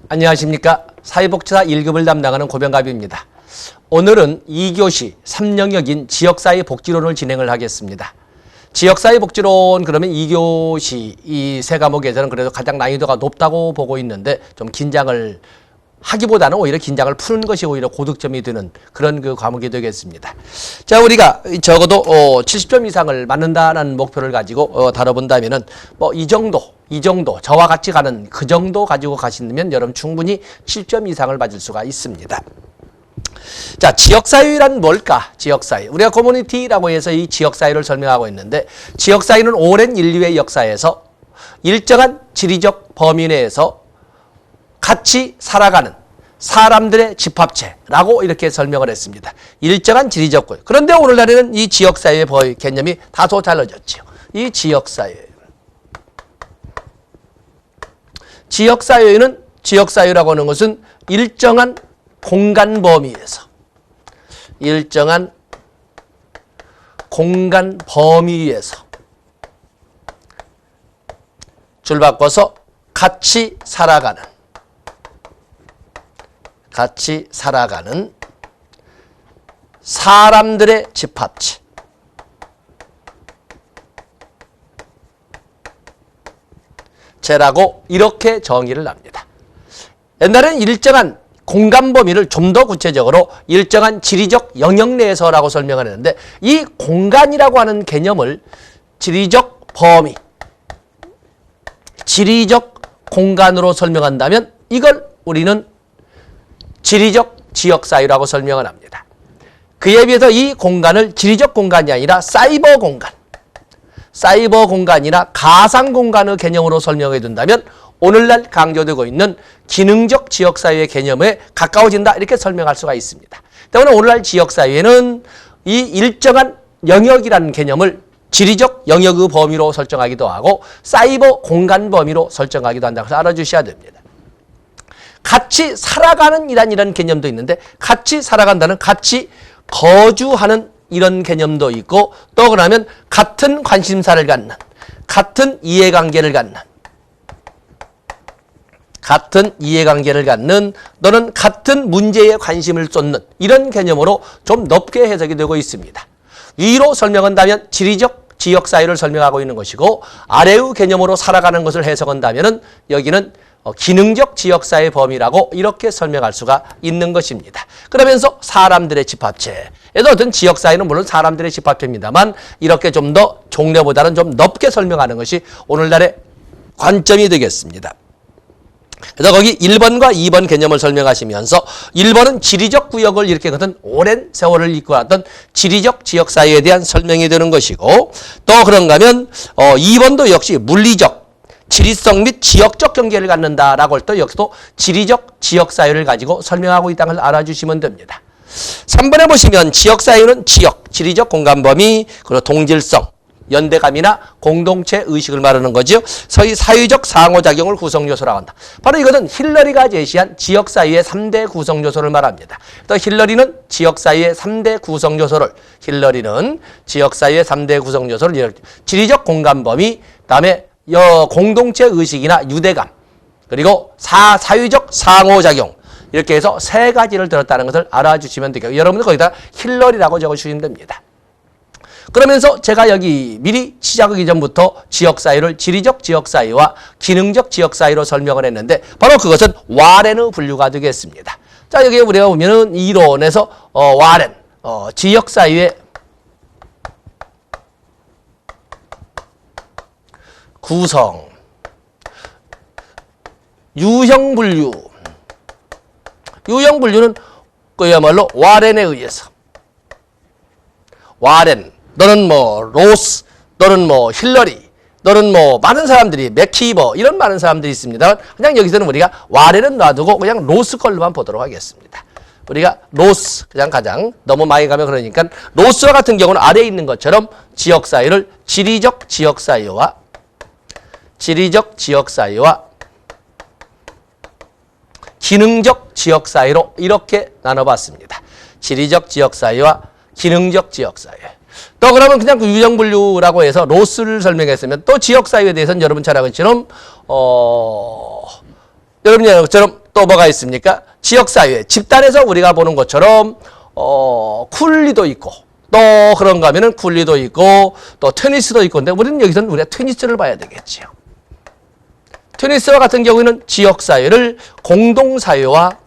안녕하십니까. 사회복지사 1급을 담당하는 고병갑입니다. 오늘은 2교시 3영역인 지역사회 복지론을 진행을 하겠습니다. 지역사회 복지론 그러면 2교시 이 세 과목에서는 그래도 가장 난이도가 높다고 보고 있는데 좀 긴장을 하기보다는 오히려 긴장을 푸는 것이 오히려 고득점이 되는 그런 그 과목이 되겠습니다. 자, 우리가 적어도 70점 이상을 맞는다는 목표를 가지고 다뤄본다면은 뭐 이 정도 저와 같이 가는 그 정도 가지고 가시면 여러분 충분히 7점 이상을 맞을 수가 있습니다. 자, 지역사회란 뭘까? 지역사회. 우리가 커뮤니티라고 해서 이 지역사회를 설명하고 있는데, 지역사회는 오랜 인류의 역사에서 일정한 지리적 범위 내에서 같이 살아가는 사람들의 집합체라고 이렇게 설명을 했습니다. 일정한 지리적 구역. 그런데 오늘날에는 이 지역사회의 개념이 다소 달라졌죠. 이 지역사회라고 하는 것은 일정한 공간 범위에서 줄 바꿔서 같이 살아가는 사람들의 집합체. 라고 이렇게 정의를 합니다. 옛날에는 일정한 공간 범위를 좀 더 구체적으로 일정한 지리적 영역 내에서라고 설명을 했는데, 이 공간이라고 하는 개념을 지리적 범위, 지리적 공간으로 설명한다면 이걸 우리는 지리적 지역사회라고 설명을 합니다. 그에 비해서 이 공간을 지리적 공간이 아니라 사이버 공간이나 가상 공간의 개념으로 설명해 둔다면 오늘날 강조되고 있는 기능적 지역사회의 개념에 가까워진다, 이렇게 설명할 수가 있습니다. 때문에 오늘날 지역사회는 이 일정한 영역이라는 개념을 지리적 영역의 범위로 설정하기도 하고 사이버 공간 범위로 설정하기도 한다. 그래서 알아주셔야 됩니다. 같이 살아가는 이런 개념도 있는데, 같이 살아간다는 같이 거주하는 이런 개념도 있고, 또 그러면 같은 관심사를 갖는, 같은 이해관계를 갖는 또는 같은 문제에 관심을 쏟는 이런 개념으로 좀 넓게 해석이 되고 있습니다. 위로 설명한다면 지리적 지역사회를 설명하고 있는 것이고, 아래의 개념으로 살아가는 것을 해석한다면 여기는 기능적 지역사회 범위라고 이렇게 설명할 수가 있는 것입니다. 그러면서 사람들의 집합체. 어떤 지역사회는 물론 사람들의 집합체입니다만 이렇게 좀 더 종래보다는 좀 넓게 설명하는 것이 오늘날의 관점이 되겠습니다. 그래서 거기 1번과 2번 개념을 설명하시면서 1번은 지리적 구역을 이렇게 같은 오랜 세월을 이끌어왔던 지리적 지역사회에 대한 설명이 되는 것이고, 또 그런가 하면 2번도 역시 물리적 지리성 및 지역적 경계를 갖는다라고 할 때 여기서도 지리적 지역사회를 가지고 설명하고 있다는 걸 알아주시면 됩니다. 3번에 보시면 지역사회는 지리적 공간 범위, 그리고 동질성, 연대감이나 공동체 의식을 말하는 거죠. 소위 사회적 상호작용을 구성요소라고 한다. 바로 이것은 힐러리가 제시한 지역사회의 3대 구성요소를 말합니다. 또 힐러리는 지역사회의 3대 구성요소를 지리적 공간 범위, 그다음에 공동체 의식이나 유대감, 그리고 사회적 상호작용, 이렇게 해서 세 가지를 들었다는 것을 알아주시면 되겠고요. 여러분들 거기다 힐러리라고 적어주시면 됩니다. 그러면서 제가 여기 미리 시작하기 전부터 지역사회를 지리적 지역사회와 기능적 지역사회로 설명을 했는데, 바로 그것은 와렌의 분류가 되겠습니다. 자, 여기 우리가 보면은 이론에서 와렌, 지역사회의 구성, 유형분류는 그야말로 와렌에 의해서, 와렌 너는 뭐 로스, 너는 뭐 힐러리, 너는 뭐 많은 사람들이 맥키버, 이런 많은 사람들이 있습니다. 그냥 여기서는 우리가 와렌은 놔두고 그냥 로스 걸로만 보도록 하겠습니다. 우리가 로스, 그냥 가장 너무 많이 가면 그러니까 로스와 같은 경우는 아래에 있는 것처럼 지역사회를 지리적 지역사회와 기능적 지역사회로 이렇게 나눠봤습니다. 지리적 지역사회와 기능적 지역사회. 또 그러면 그냥 그 유형분류라고 해서 로스를 설명했으면 또 지역사회에 대해서는 여러분 잘 알고 있처럼 여러분이 것처럼 또 뭐가 있습니까? 지역사회, 집단에서 우리가 보는 것처럼 쿨리도 있고 또 그런가 하면은 쿨리도 있고 또 테니스도 있고 근데 우리는 여기서는 우리가 테니스를 봐야 되겠지요. 테니스와 같은 경우에는 지역사회를 공동사회와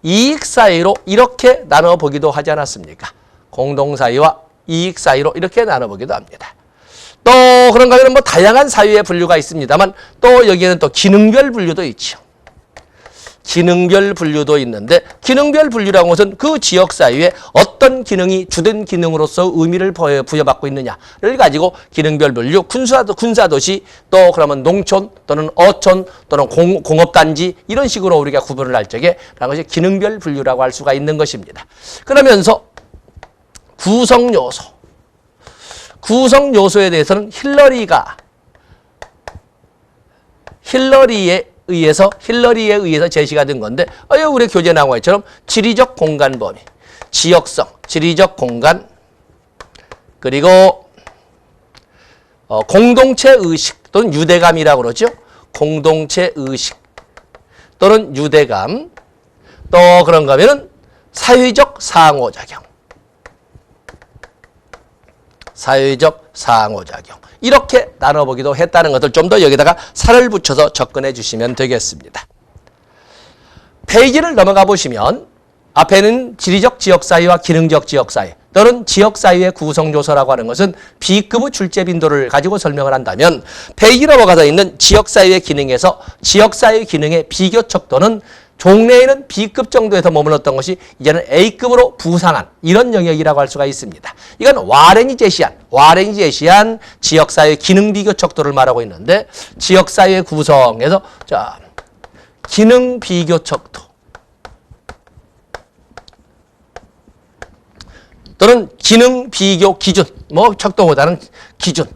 이익사회로 이렇게 나눠보기도 하지 않았습니까? 공동사회와 이익사회로 이렇게 나눠보기도 합니다. 또 그런가 하면 뭐 다양한 사회의 분류가 있습니다만 또 여기에는 또 기능별 분류도 있죠. 기능별 분류도 있는데 기능별 분류라는 것은 그 지역사회에 어떤 기능이 주된 기능으로서 의미를 부여받고 있느냐를 가지고 기능별 분류, 군사도시, 또 그러면 농촌 또는 어촌 또는 공업단지 이런 식으로 우리가 구분을 할 적에 라는 것이 기능별 분류라고 할 수가 있는 것입니다. 그러면서 구성요소에 대해서는 힐러리에 의해서 제시가 된 건데 우리 교재에 나온 것처럼 지리적 공간 범위, 지역성, 지리적 공간 그리고 공동체 의식 또는 유대감이라고 그러죠. 공동체 의식 또는 유대감 또 그런가 하면은 사회적 상호작용 이렇게 나눠보기도 했다는 것을 좀 더 여기다가 살을 붙여서 접근해 주시면 되겠습니다. 페이지를 넘어가 보시면 앞에는 지리적 지역사회와 기능적 지역사회 또는 지역사회의 구성요소라고 하는 것은 B급의 출제 빈도를 가지고 설명을 한다면 페이지 넘어가서 있는 지역사회의 기능에서 지역사회의 기능의 비교 척도는 종래에는 B급 정도에서 머물렀던 것이 이제는 A급으로 부상한 이런 영역이라고 할 수가 있습니다. 이건 와렌이 제시한 지역사회 기능 비교 척도를 말하고 있는데 지역사회 구성에서 기능 비교 척도 또는 기능 비교 기준, 척도보다는 기준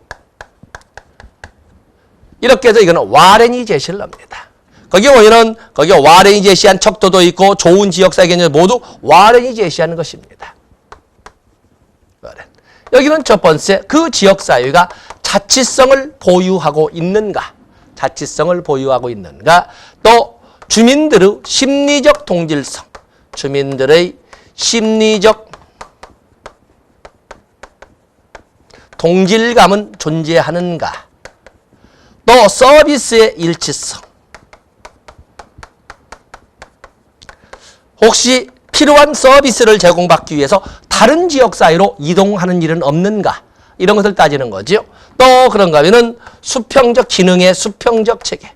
이렇게 해서 이거는 와렌이 제시를 합니다. 거기에 보면은 와렌이 제시한 척도도 있고 좋은 지역사회 개념 모두 와렌이 제시하는 것입니다. 여기는 첫 번째 그 지역사회가 자치성을 보유하고 있는가 또 주민들의 심리적 동질성 주민들의 심리적 동질감은 존재하는가 또 서비스의 일치성 혹시 필요한 서비스를 제공받기 위해서 다른 지역사회로 이동하는 일은 없는가 이런 것을 따지는 거죠. 또 그런가 하면은 수평적 기능의 수평적 체계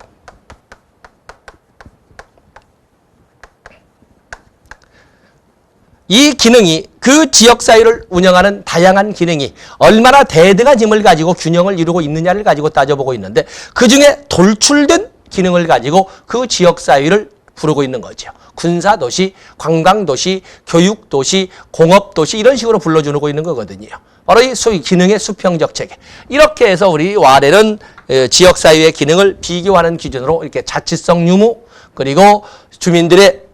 이 기능이 그 지역사회를 운영하는 다양한 기능이 얼마나 대등한 힘을 가지고 균형을 이루고 있느냐를 가지고 따져보고 있는데 그중에 돌출된 기능을 가지고 그 지역사회를 부르고 있는 거죠. 군사도시, 관광도시, 교육도시, 공업도시 이런 식으로 불러주고 있는 거거든요. 바로 이 기능의 수평적 체계. 이렇게 해서 우리 와렌은 지역사회의 기능을 비교하는 기준으로 이렇게 자치성 유무 그리고 주민들의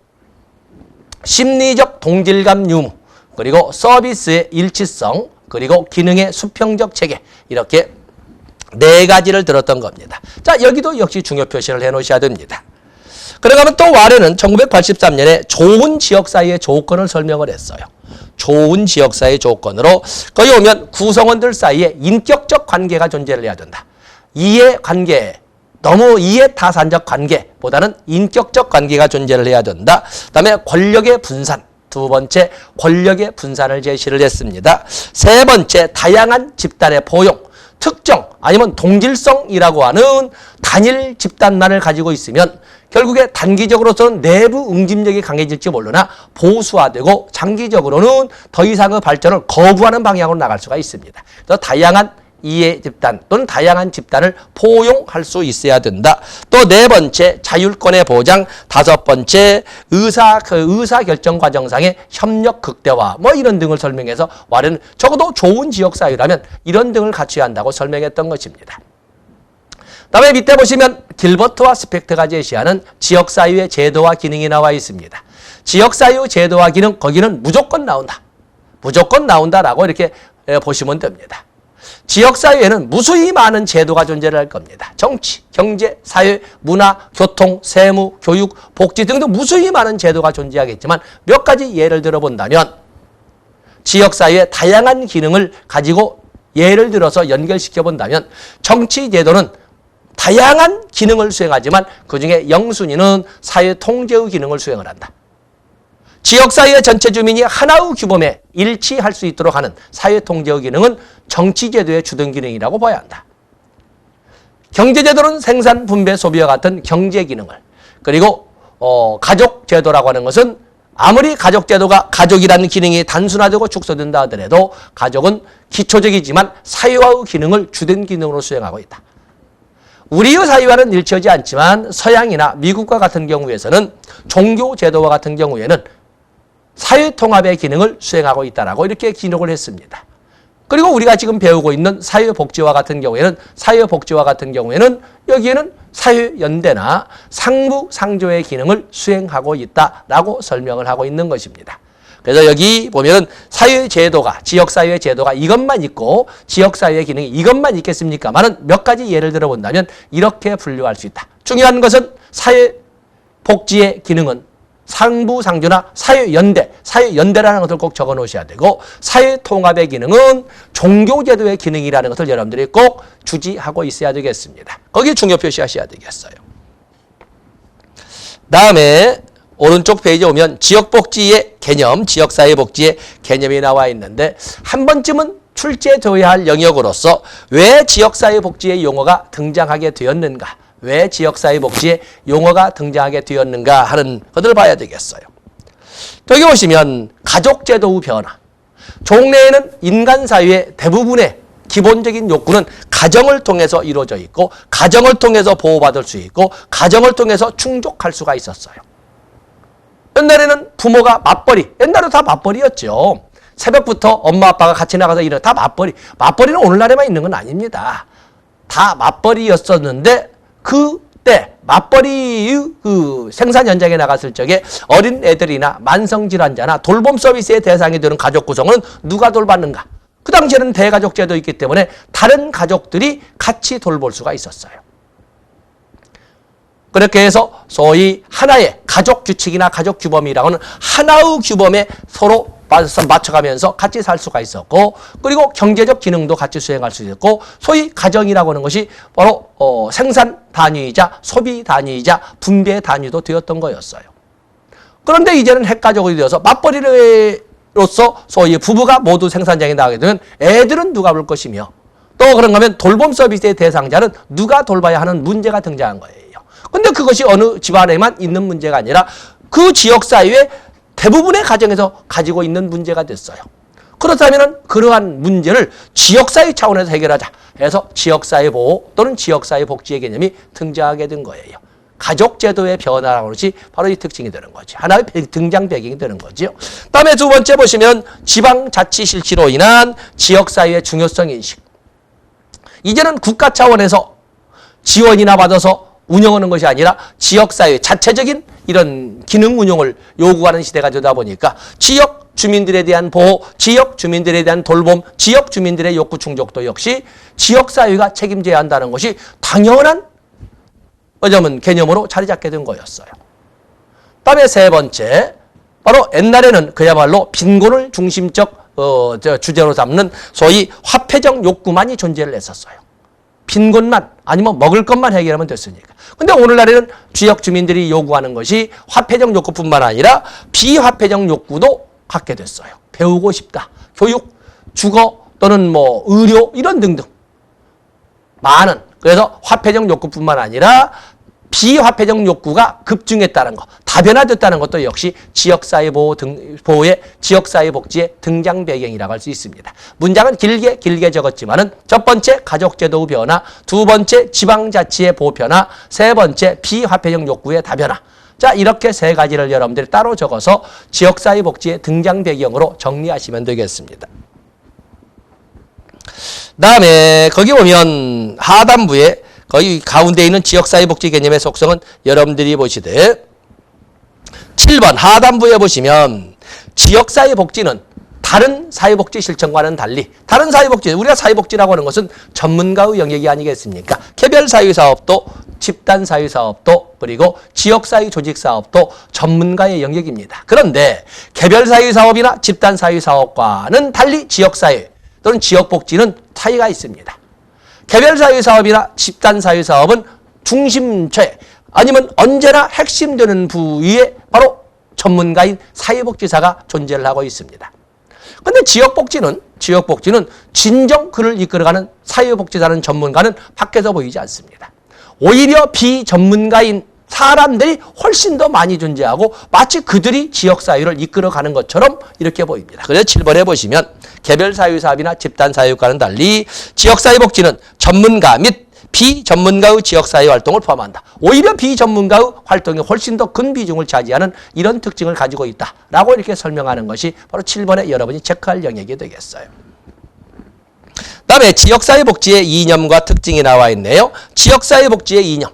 심리적 동질감 유무 그리고 서비스의 일치성 그리고 기능의 수평적 체계 이렇게 네 가지를 들었던 겁니다. 자, 여기도 역시 중요 표시를 해놓으셔야 됩니다. 그러면 또 와렌은 1983년에 좋은 지역사회의 조건을 설명을 했어요. 좋은 지역사회의 조건으로 거기 오면 구성원들 사이에 인격적 관계가 존재를 해야 된다. 이해 관계, 너무 이해 타산적 관계보다는 인격적 관계가 존재를 해야 된다. 그다음에 권력의 분산, 두 번째 권력의 분산을 제시를 했습니다. 세 번째 다양한 집단의 포용, 특정 아니면 동질성이라고 하는 단일 집단만을 가지고 있으면 결국에 단기적으로서는 내부 응집력이 강해질지 모르나 보수화되고 장기적으로는 더 이상의 발전을 거부하는 방향으로 나갈 수가 있습니다. 그래서 다양한 이해 집단 또는 다양한 집단을 포용할 수 있어야 된다. 또 네 번째 자율권의 보장, 다섯 번째 의사결정 과정상의 협력 극대화 이런 등을 설명해서 와렌은 적어도 좋은 지역사회라면 이런 등을 갖춰야 한다고 설명했던 것입니다. 다음에 밑에 보시면 길버트와 스펙터가 제시하는 지역사회의 제도와 기능이 나와 있습니다. 지역사회의 제도와 기능, 거기는 무조건 나온다라고 이렇게 보시면 됩니다. 지역사회에는 무수히 많은 제도가 존재를 할 겁니다. 정치, 경제, 사회, 문화, 교통, 세무, 교육, 복지 등등 무수히 많은 제도가 존재하겠지만 몇 가지 예를 들어본다면 지역사회의 다양한 기능을 가지고 예를 들어서 연결시켜 본다면 정치 제도는 다양한 기능을 수행하지만 그중에 영순위는 사회 통제의 기능을 수행을 한다. 지역사회의 전체 주민이 하나의 규범에 일치할 수 있도록 하는 사회 통제의 기능은 정치제도의 주된 기능이라고 봐야 한다. 경제제도는 생산, 분배, 소비와 같은 경제 기능을, 그리고 가족제도라고 하는 것은 아무리 가족제도가 가족이라는 기능이 단순화되고 축소된다 하더라도 가족은 기초적이지만 사회화의 기능을 주된 기능으로 수행하고 있다. 우리의 사회와는 일치하지 않지만 서양이나 미국과 같은 경우에서는 종교제도와 같은 경우에는 사회통합의 기능을 수행하고 있다라고 이렇게 기록을 했습니다. 그리고 우리가 지금 배우고 있는 사회복지와 같은 경우에는 여기에는 사회연대나 상부상조의 기능을 수행하고 있다라고 설명을 하고 있는 것입니다. 그래서 여기 보면은 사회제도가, 지역사회 제도가 이것만 있고 지역사회의 기능이 이것만 있겠습니까만은 몇 가지 예를 들어본다면 이렇게 분류할 수 있다. 중요한 것은 사회복지의 기능은 상부상조나 사회연대라는 것을 꼭 적어 놓으셔야 되고 사회통합의 기능은 종교제도의 기능이라는 것을 여러분들이 꼭 주지하고 있어야 되겠습니다. 거기에 중요 표시하셔야 되겠어요. 다음에 오른쪽 페이지에 오면 지역복지의 개념, 지역사회복지의 개념이 나와 있는데 한 번쯤은 출제되어야 할 영역으로서 왜 지역사회복지의 용어가 등장하게 되었는가, 왜 지역사회복지의 용어가 등장하게 되었는가 하는 것을 봐야 되겠어요. 여기 보시면 가족제도의 변화. 종래에는 인간사회의 대부분의 기본적인 욕구는 가정을 통해서 이루어져 있고 가정을 통해서 보호받을 수 있고 가정을 통해서 충족할 수가 있었어요. 옛날에는 부모가 맞벌이, 옛날에도 다 맞벌이였죠. 새벽부터 엄마 아빠가 같이 나가서 일을 다 맞벌이. 맞벌이는 오늘날에만 있는 건 아닙니다. 다 맞벌이였었는데 그때 맞벌이의 그 생산 현장에 나갔을 적에 어린 애들이나 만성질환자나 돌봄 서비스의 대상이 되는 가족 구성은 누가 돌봤는가? 그 당시에는 대가족제도 있기 때문에 다른 가족들이 같이 돌볼 수가 있었어요. 그렇게 해서 소위 하나의 가족 규칙이나 가족 규범이라고 하는 하나의 규범에 서로 맞춰가면서 같이 살 수가 있었고 그리고 경제적 기능도 같이 수행할 수 있었고 소위 가정이라고 하는 것이 바로 생산 단위이자 소비 단위이자 분배 단위도 되었던 거였어요. 그런데 이제는 핵가족이 되어서 맞벌이로서 소위 부부가 모두 생산장에 나가게 되면 애들은 누가 볼 것이며 또 그런가 하면 돌봄 서비스의 대상자는 누가 돌봐야 하는 문제가 등장한 거예요. 근데 그것이 어느 집안에만 있는 문제가 아니라 그 지역사회의 대부분의 가정에서 가지고 있는 문제가 됐어요. 그렇다면 그러한 문제를 지역사회 차원에서 해결하자 해서 지역사회 보호 또는 지역사회 복지의 개념이 등장하게 된 거예요. 가족제도의 변화라는 것이 바로 이 특징이 되는 거죠. 하나의 등장 배경이 되는 거죠. 다음에 두 번째 보시면 지방자치 실시로 인한 지역사회의 중요성 인식. 이제는 국가 차원에서 지원이나 받아서 운영하는 것이 아니라 지역사회 자체적인 이런 기능 운용을 요구하는 시대가 되다 보니까 지역 주민들에 대한 보호, 지역 주민들에 대한 돌봄, 지역 주민들의 욕구 충족도 역시 지역사회가 책임져야 한다는 것이 당연한 개념으로 자리 잡게 된 거였어요. 다음에 세 번째, 바로 옛날에는 그야말로 빈곤을 중심적 주제로 삼는 소위 화폐적 욕구만이 존재를 했었어요. 빈곤만 아니면 먹을 것만 해결하면 됐으니까. 근데 오늘날에는 지역 주민들이 요구하는 것이 화폐적 욕구뿐만 아니라 비화폐적 욕구도 갖게 됐어요. 배우고 싶다. 교육, 주거 또는 뭐 의료 이런 등등. 많은. 그래서 화폐적 욕구뿐만 아니라 비화폐적 욕구가 급증했다는 것, 다변화됐다는 것도 역시 지역사회 보호의 지역사회 복지의 등장 배경이라고 할 수 있습니다. 문장은 길게 적었지만은 첫 번째 가족제도의 변화, 두 번째 지방자치의 보호 변화, 세 번째 비화폐적 욕구의 다변화. 자, 이렇게 세 가지를 여러분들이 따로 적어서 지역사회 복지의 등장 배경으로 정리하시면 되겠습니다. 다음에 거기 보면 하단부에 거기 가운데 있는 지역사회복지 개념의 속성은 여러분들이 보시되 7번 하단부에 보시면 지역사회복지는 다른 사회복지 실천과는 달리 다른 사회복지, 우리가 사회복지라고 하는 것은 전문가의 영역이 아니겠습니까? 개별 사회사업도 집단 사회사업도 그리고 지역사회 조직사업도 전문가의 영역입니다. 그런데 개별 사회사업이나 집단 사회사업과는 달리 지역사회 또는 지역복지는 차이가 있습니다. 개별 사회사업이나 집단 사회사업은 중심체 아니면 언제나 핵심되는 부위에 바로 전문가인 사회복지사가 존재를 하고 있습니다. 그런데 지역복지는 진정 그를 이끌어가는 사회복지사는 전문가는 밖에서 보이지 않습니다. 오히려 비전문가인 사람들이 훨씬 더 많이 존재하고 마치 그들이 지역사회를 이끌어가는 것처럼 이렇게 보입니다. 그래서 7번에 보시면 개별사회사업이나 집단사회과는 달리 지역사회복지는 전문가 및 비전문가의 지역사회 활동을 포함한다. 오히려 비전문가의 활동이 훨씬 더 큰 비중을 차지하는 이런 특징을 가지고 있다라고 이렇게 설명하는 것이 바로 7번에 여러분이 체크할 영역이 되겠어요. 다음에 지역사회복지의 이념과 특징이 나와 있네요. 지역사회복지의 이념.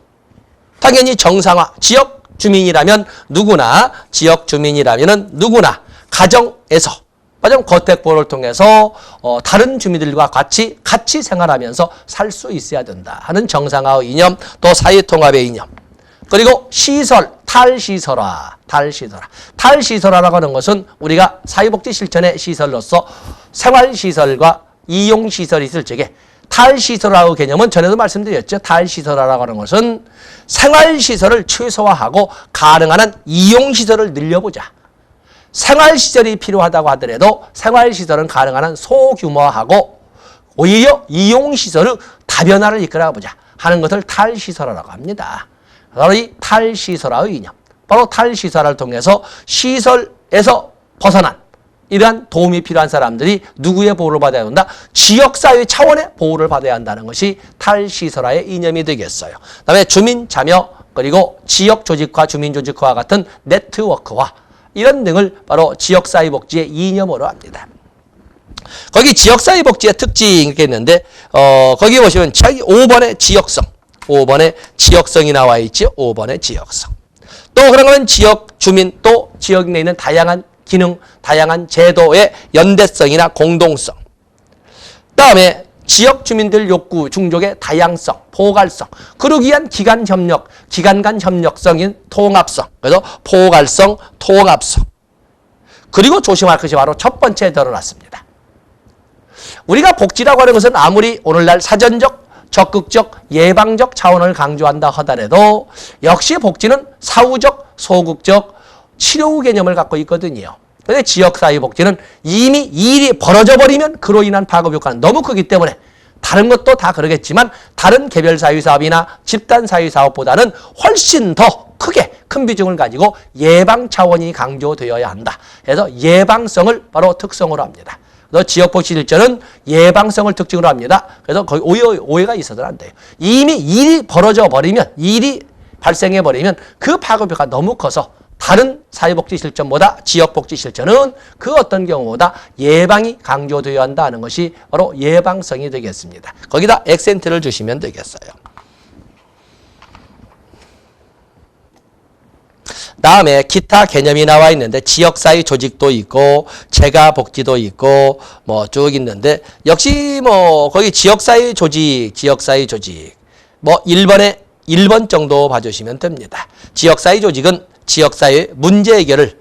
당연히 정상화, 지역 주민이라면 누구나, 지역 주민이라면 누구나 가정에서 거택보호를 통해서 다른 주민들과 같이 생활하면서 살 수 있어야 된다 하는 정상화의 이념, 또 사회통합의 이념, 그리고 시설, 탈시설화라고 하는 것은 우리가 사회복지 실천의 시설로서 생활시설과 이용시설이 있을 적에 탈시설화의 개념은 전에도 말씀드렸죠. 탈시설화라고 하는 것은 생활시설을 최소화하고 가능한 한 이용시설을 늘려보자. 생활시설이 필요하다고 하더라도 생활시설은 가능한 한 소규모화하고 오히려 이용시설의 다변화를 이끌어보자 하는 것을 탈시설화라고 합니다. 바로 이 탈시설화의 이념, 바로 탈시설화를 통해서 시설에서 벗어난 이러한 도움이 필요한 사람들이 누구의 보호를 받아야 한다? 지역사회 차원의 보호를 받아야 한다는 것이 탈시설화의 이념이 되겠어요. 그다음에 주민 참여 그리고 지역 조직화, 주민 조직화와 같은 네트워크화 이런 등을 바로 지역사회복지의 이념으로 합니다. 거기 지역사회복지의 특징이 이렇게 있는데 거기 보시면 5번의 지역성, 5번의 지역성이 나와 있죠. 5번의 지역성. 또 그러면 지역 주민 또 지역 내에 있는 다양한 기능, 다양한 제도의 연대성이나 공동성. 다음에 지역 주민들 욕구, 중족의 다양성, 포괄성, 그러기 위한 기관 간 협력성인 통합성. 그래서 포괄성, 통합성. 그리고 조심할 것이 바로 첫 번째 드러났습니다. 우리가 복지라고 하는 것은 아무리 오늘날 사전적, 적극적, 예방적 차원을 강조한다 하더라도 역시 복지는 사후적, 소극적, 치료 개념을 갖고 있거든요. 그런데 지역사회복지는 이미 일이 벌어져 버리면 그로 인한 파급 효과는 너무 크기 때문에 다른 것도 다 그러겠지만 다른 개별사회사업이나 집단사회사업보다는 훨씬 더 크게 큰 비중을 가지고 예방 차원이 강조되어야 한다. 그래서 예방성을 바로 특성으로 합니다. 그래서 지역복지 실천은 예방성을 특징으로 합니다. 그래서 거의 오해가 있어서는 안 돼요. 이미 일이 벌어져 버리면, 일이 발생해 버리면 그 파급 효과가 너무 커서 다른 사회복지 실천보다 지역복지 실천은 그 어떤 경우보다 예방이 강조되어야 한다는 것이 바로 예방성이 되겠습니다. 거기다 액센트를 주시면 되겠어요. 다음에 기타 개념이 나와 있는데 지역사회 조직도 있고 재가복지도 있고 뭐 쭉 있는데 역시 뭐 거기 지역사회 조직 뭐 1번 정도 봐주시면 됩니다. 지역사회 조직은 지역사회 문제 해결을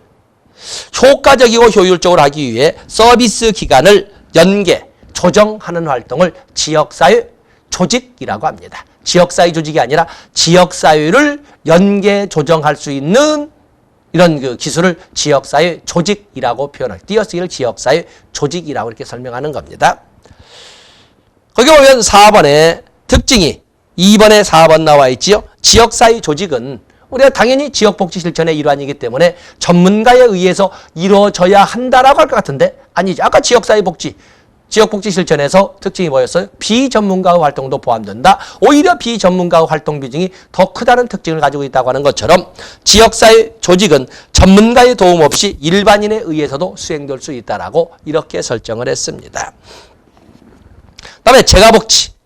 효과적이고 효율적으로 하기 위해 서비스 기관을 연계, 조정하는 활동을 지역사회 조직이라고 합니다. 지역사회 조직이 아니라 지역사회를 연계, 조정할 수 있는 이런 그 기술을 지역사회 조직이라고 표현할, 띄어쓰기를 지역사회 조직이라고 이렇게 설명하는 겁니다. 거기 보면 4번에 특징이 2번에 4번 나와 있지요. 지역사회 조직은 우리가 당연히 지역복지 실천의 일환이기 때문에 전문가에 의해서 이루어져야 한다라고 할 것 같은데 아니죠. 아까 지역복지 실천에서 특징이 뭐였어요? 비전문가의 활동도 포함된다. 오히려 비전문가의 활동 비중이 더 크다는 특징을 가지고 있다고 하는 것처럼 지역사회 조직은 전문가의 도움 없이 일반인에 의해서도 수행될 수 있다라고 이렇게 설정을 했습니다. 그다음에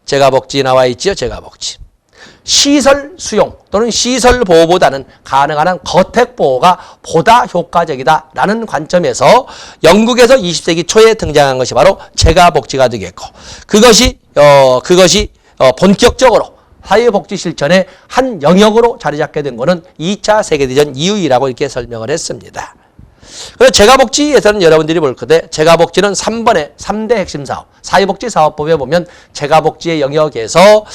재가복지 나와 있지요. 재가복지. 시설 수용 또는 시설 보호보다는 가능한 한 거택 보호가 보다 효과적이다라는 관점에서 영국에서 20세기 초에 등장한 것이 바로 재가복지가 되겠고 그것이 본격적으로 사회복지 실천의 한 영역으로 자리 잡게 된 것은 2차 세계대전 이후이라고 이렇게 설명을 했습니다. 그래서 재가복지에서는 여러분들이 볼 건데 재가복지는 3번의 3대 핵심 사업, 사회복지사업법에 보면 재가복지의 영역에서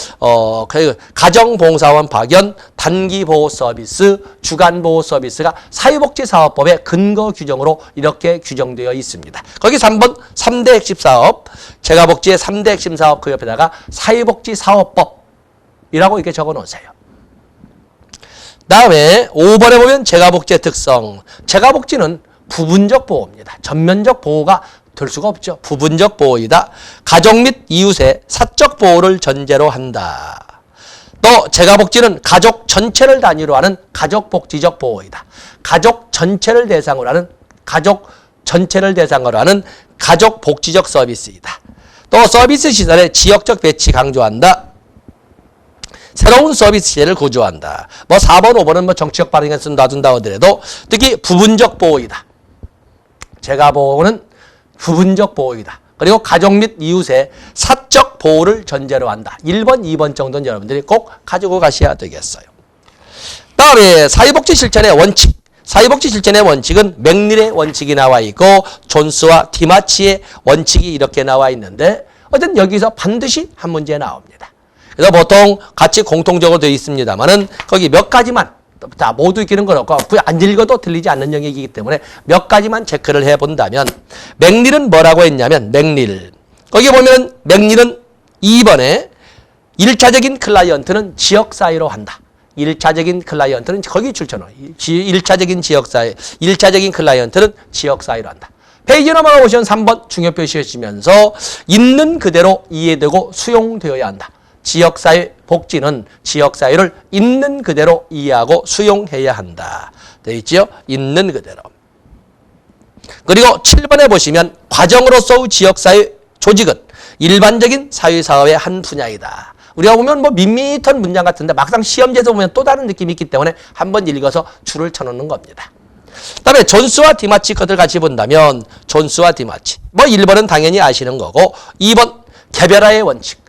가정봉사원 파견, 단기보호 서비스, 주간보호 서비스가 사회복지사업법의 근거 규정으로 이렇게 규정되어 있습니다. 거기 3번 3대 핵심 사업, 재가복지의 3대 핵심 사업 그 옆에다가 사회복지사업법이라고 이렇게 적어 놓으세요. 다음에 5번에 보면 재가복지의 특성. 재가복지는 부분적 보호입니다. 전면적 보호가 될 수가 없죠. 부분적 보호이다. 가족 및 이웃의 사적 보호를 전제로 한다. 또 재가복지는 가족 전체를 단위로 하는 가족복지적 보호이다. 가족 전체를 대상으로 하는 가족복지적 서비스이다. 또 서비스 시설의 지역적 배치 강조한다. 새로운 서비스 시제를 구조한다. 4번, 5번은 정치적 발언에서 놔둔다 하더라도 특히 부분적 보호이다. 재가보호는 부분적 보호이다. 그리고 가족 및 이웃의 사적 보호를 전제로 한다. 1번, 2번 정도는 여러분들이 꼭 가지고 가셔야 되겠어요. 다음에 사회복지 실천의 원칙. 사회복지 실천의 원칙은 맥닐의 원칙이 나와 있고 존스와 디마치의 원칙이 이렇게 나와 있는데 어쨌든 여기서 반드시 한 문제 나옵니다. 그래서 보통 같이 공통적으로 되어 있습니다만은 거기 몇 가지만 다 모두 읽기는 건 없고 안 읽어도 들리지 않는 영역이기 때문에 몇 가지만 체크를 해본다면 맥닐은 뭐라고 했냐면 맥닐 거기 보면 맥닐은 2번에 1차적인 클라이언트는 지역사회로 한다. 1차적인 클라이언트는 거기 출처는 1차적인 클라이언트는 지역사회로 한다. 페이지 넘어가 보시면 3번 중요 표시해주시면서 있는 그대로 이해되고 수용되어야 한다. 지역사회 복지는 지역사회를 있는 그대로 이해하고 수용해야 한다. 되어 있죠? 있는 그대로. 그리고 7번에 보시면 과정으로서의 지역사회 조직은 일반적인 사회사업의 한 분야이다. 우리가 보면 밋밋한 문장 같은데 막상 시험지에서 보면 또 다른 느낌이 있기 때문에 한번 읽어서 줄을 쳐놓는 겁니다. 그다음에 존스와 디마치 것들 같이 본다면 존스와 디마치 1번은 당연히 아시는 거고 2번 개별화의 원칙.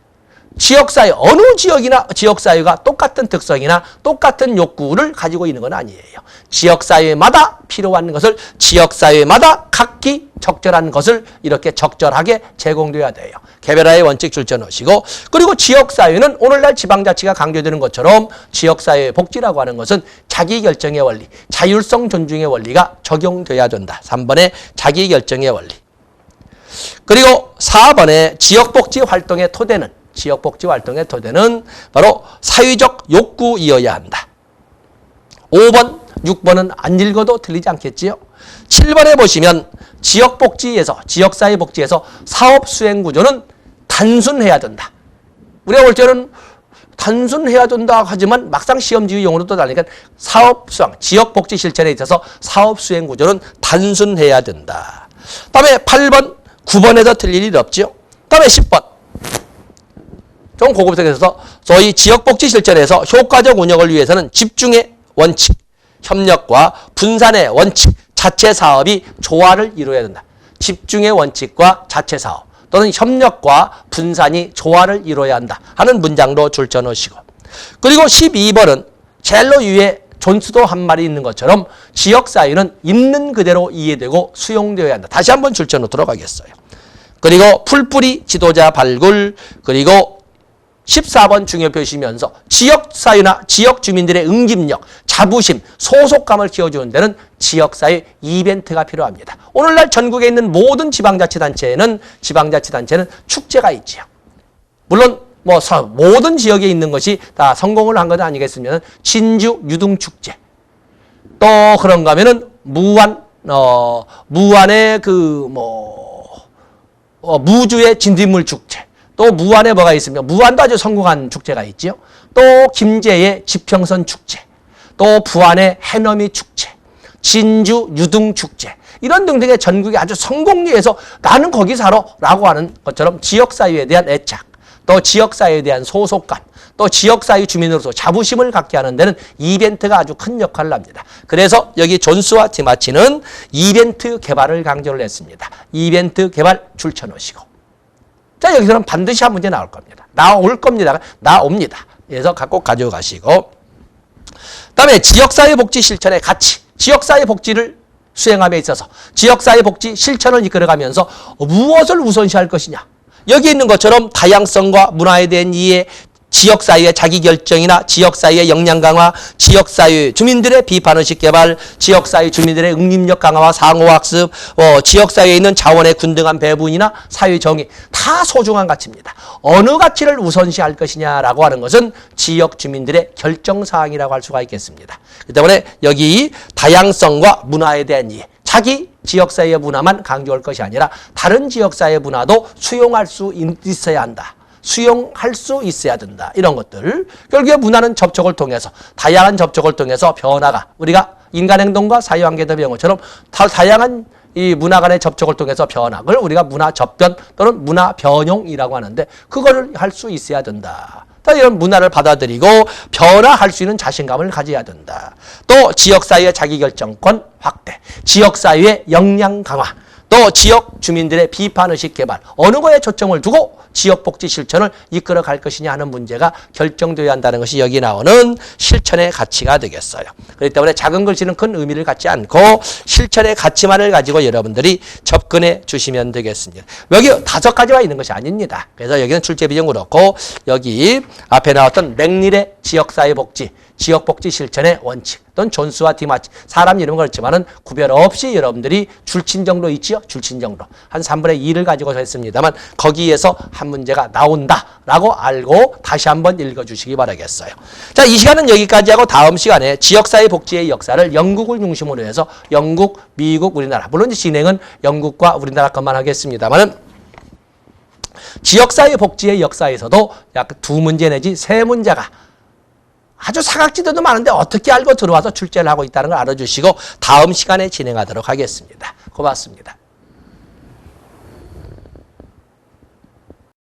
지역사회, 어느 지역이나 지역사회가 똑같은 특성이나 똑같은 욕구를 가지고 있는 건 아니에요. 지역사회마다 필요한 것을 지역사회마다 각기 적절한 것을 이렇게 적절하게 제공돼야 돼요. 개별화의 원칙 줄쳐 놓으시고 그리고 지역사회는 오늘날 지방자치가 강조되는 것처럼 지역사회 복지라고 하는 것은 자기결정의 원리, 자율성 존중의 원리가 적용돼야 된다. 3번에 자기결정의 원리. 그리고 4번에 지역복지 활동의 토대는 바로 사회적 욕구이어야 한다. 5번, 6번은 안 읽어도 틀리지 않겠지요? 7번에 보시면 지역사회 복지에서 사업 수행 구조는 단순해야 된다. 우리가 볼 때는 단순해야 된다 하지만 막상 시험지 용어로도 다르니까 지역복지 실천에 있어서 사업 수행 구조는 단순해야 된다. 다음에 8번, 9번에서 틀릴 일 없죠? 다음에 10번. 좀 고급스러워서 저희 지역복지 실천에서 효과적 운영을 위해서는 집중의 원칙, 협력과 분산의 원칙, 자체 사업이 조화를 이루어야 된다. 집중의 원칙과 자체 사업 또는 협력과 분산이 조화를 이루어야 한다 하는 문장도 줄쳐 넣으시고 그리고 12번은 젤로 위에 존스도 한 말이 있는 것처럼 지역사회는 있는 그대로 이해되고 수용되어야 한다. 다시 한번 줄쳐 놓도록 하겠어요. 그리고 풀뿌리 지도자 발굴 그리고 14번 중요 표시면서 지역사회나 지역 주민들의 응집력, 자부심, 소속감을 키워주는 데는 지역사회 이벤트가 필요합니다. 오늘날 전국에 있는 모든 지방자치단체는 축제가 있지요. 물론 모든 지역에 있는 것이 다 성공을 한 것 아니겠으면 진주 유등축제 또 그런가 하면은 무안의 무주의 진딧물 축제 또 무안에 뭐가 있습니까? 무안도 아주 성공한 축제가 있죠. 또 김제의 지평선 축제, 또 부안의 해넘이 축제, 진주 유등 축제 이런 등등의 전국의 아주 성공리에서 나는 거기 살아 라고 하는 것처럼 지역사회에 대한 애착, 또 또 지역사회에 대한 소속감, 또 지역사회 주민으로서 자부심을 갖게 하는 데는 이벤트가 아주 큰 역할을 합니다. 그래서 여기 존스와 디마치는 이벤트 개발을 강조를 했습니다. 이벤트 개발 줄쳐놓으시고. 자, 여기서는 반드시 한 문제 나올 겁니다. 나올 겁니다. 나옵니다. 그래서 꼭 가져가시고. 그다음에 지역사회 복지 실천의 가치, 지역사회 복지를 수행함에 있어서 지역사회 복지 실천을 이끌어가면서 무엇을 우선시할 것이냐. 여기 있는 것처럼 다양성과 문화에 대한 이해, 지역사회의 자기결정이나 지역사회의 역량 강화, 지역사회 주민들의 비판의식 개발, 지역사회 주민들의 응립력 강화와 상호학습, 지역사회에 있는 자원의 균등한 배분이나 사회정의, 다 소중한 가치입니다. 어느 가치를 우선시할 것이냐라고 하는 것은 지역 주민들의 결정사항이라고 할 수가 있겠습니다. 그렇기 때문에 여기 다양성과 문화에 대한 이해, 자기 지역사회의 문화만 강조할 것이 아니라 다른 지역사회의 문화도 수용할 수 있어야 한다. 수용할 수 있어야 된다. 이런 것들. 결국에 문화는 접촉을 통해서, 다양한 접촉을 통해서 변화가, 우리가 인간행동과 사회관계도 배운 것처럼 다양한 이 문화 간의 접촉을 통해서 변화를 우리가 문화 접변 또는 문화 변용이라고 하는데, 그거를 할 수 있어야 된다. 이런 문화를 받아들이고 변화할 수 있는 자신감을 가져야 된다. 또 지역사회의 자기결정권 확대, 지역사회의 역량 강화, 또 지역 주민들의 비판의식 개발, 어느 거에 초점을 두고 지역복지 실천을 이끌어 갈 것이냐 하는 문제가 결정되어야 한다는 것이 여기 나오는 실천의 가치가 되겠어요. 그렇기 때문에 작은 글씨는 큰 의미를 갖지 않고 실천의 가치만을 가지고 여러분들이 접근해 주시면 되겠습니다. 여기 5가지가 있는 것이 아닙니다. 그래서 여기는 출제 비중 그렇고, 여기 앞에 나왔던 맥닐의 지역사회 복지, 지역복지 실천의 원칙, 또는 존스와 디마치, 사람 이름은 그렇지만은 구별 없이 여러분들이 줄친 정도 있지요? 줄친 정도. 한 3분의 2를 가지고 했습니다만 거기에서 한 문제가 나온다라고 알고 다시 한번 읽어주시기 바라겠어요. 자, 이 시간은 여기까지 하고 다음 시간에 지역사회 복지의 역사를 영국을 중심으로 해서 영국, 미국, 우리나라, 물론 진행은 영국과 우리나라 것만 하겠습니다만은 지역사회 복지의 역사에서도 약 2문제 내지 3문제가 아주 사각지대도 많은데 어떻게 알고 들어와서 출제를 하고 있다는 걸 알아주시고 다음 시간에 진행하도록 하겠습니다. 고맙습니다.